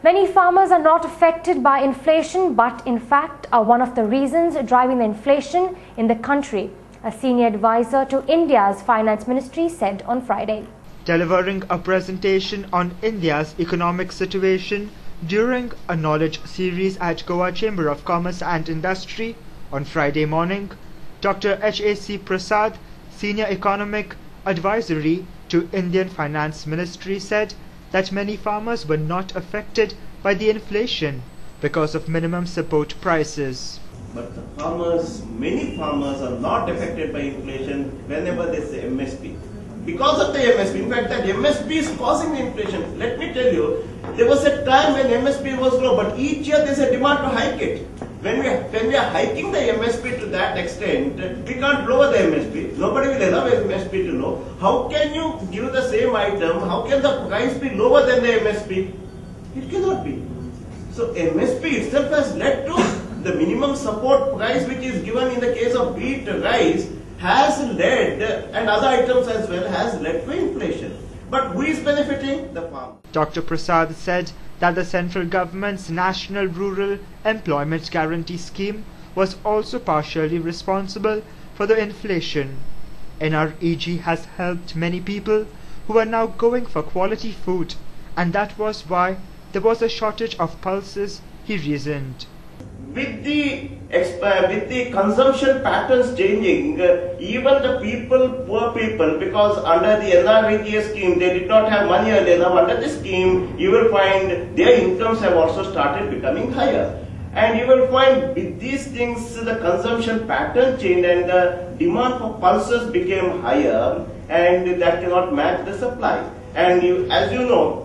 Many farmers are not affected by inflation, but in fact are one of the reasons driving the inflation in the country, a senior advisor to India's Finance Ministry said on Friday. Delivering a presentation on India's economic situation during a knowledge series at Goa Chamber of Commerce and Industry on Friday morning, Dr. H.A.C. Senior Economic Advisory to Indian Finance Ministry said that many farmers were not affected by the inflation because of minimum support prices. But many farmers are not affected by inflation whenever they say MSP. Because of the MSP, in fact that MSP is causing the inflation. Let me tell you, there was a time when MSP was low, but each year there is a demand to hike it. When we are hiking the MSP to that extent, we can't lower the MSP. Nobody will allow MSP to low. How can you give the same item? How can the price be lower than the MSP? It cannot be. So MSP itself has led to the minimum support price which is given in the case of wheat, rice, has led, and other items as well, has led to inflation. But who is benefiting? The farmer. Dr. Prasad said that the central government's National Rural Employment Guarantee Scheme was also partially responsible for the inflation. NREG has helped many people who are now going for quality food, and that was why there was a shortage of pulses, he reasoned. With the consumption patterns changing, even the poor people, because under the NREG scheme, they did not have money earlier. Now under this scheme, you will find their incomes have also started becoming higher. And you will find with these things, the consumption pattern changed and the demand for pulses became higher, and that cannot match the supply. And as you know,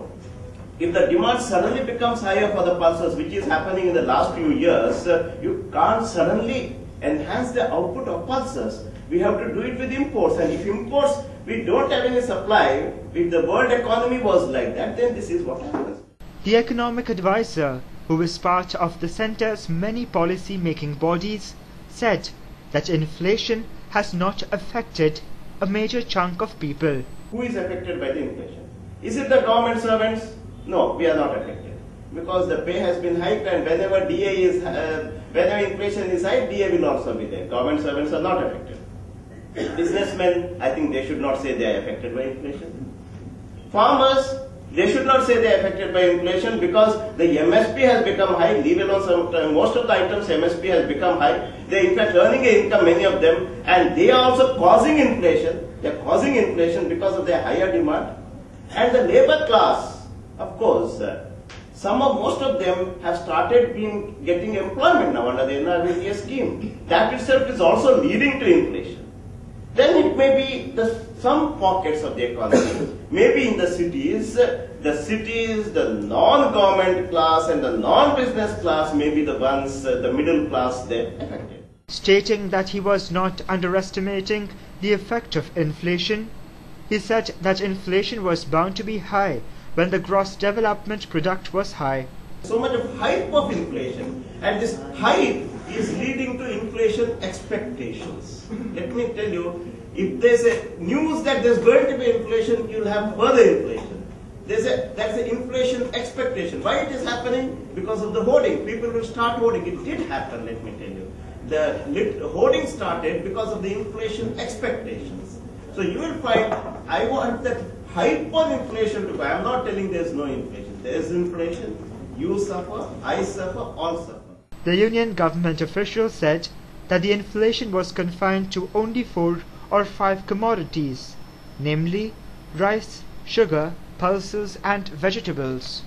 if the demand suddenly becomes higher for the pulses, which is happening in the last few years, you can't suddenly enhance the output of pulses. We have to do it with imports, and if imports, we don't have any supply, if the world economy was like that, then this is what happens. The economic advisor, who is part of the centre's many policy-making bodies, said that inflation has not affected a major chunk of people. Who is affected by the inflation? Is it the government servants? No, we are not affected, because the pay has been hiked, and whenever whenever inflation is high, DA will also be there. Government servants are not affected. Businessmen, I think they should not say they are affected by inflation. Farmers, they should not say they are affected by inflation, because the MSP has become high, leave alone most of the items MSP has become high. They are in fact earning an income, many of them, and they are also causing inflation. They are causing inflation because of their higher demand. And the labor class, of course, most of them have started getting employment now under the NREG scheme. That itself is also leading to inflation. Then it may be some pockets of the economy, maybe in the cities, the non-government class and the non-business class may be the ones, the middle class, they're affected. Stating that he was not underestimating the effect of inflation, he said that inflation was bound to be high when the gross development product was high. So much of hype of inflation, and this hype is leading to inflation expectations. Let me tell you, if there's a news that there's going to be inflation, you'll have further inflation. That's an inflation expectation. Why it is happening? Because of the hoarding. People will start hoarding. It did happen, let me tell you. The hoarding started because of the inflation expectations. So you will find, I want that hype on inflation to go. I am not telling there is no inflation. There is inflation. You suffer, I suffer, all suffer. The union government official said that the inflation was confined to only 4 or 5 commodities, namely rice, sugar, pulses and vegetables.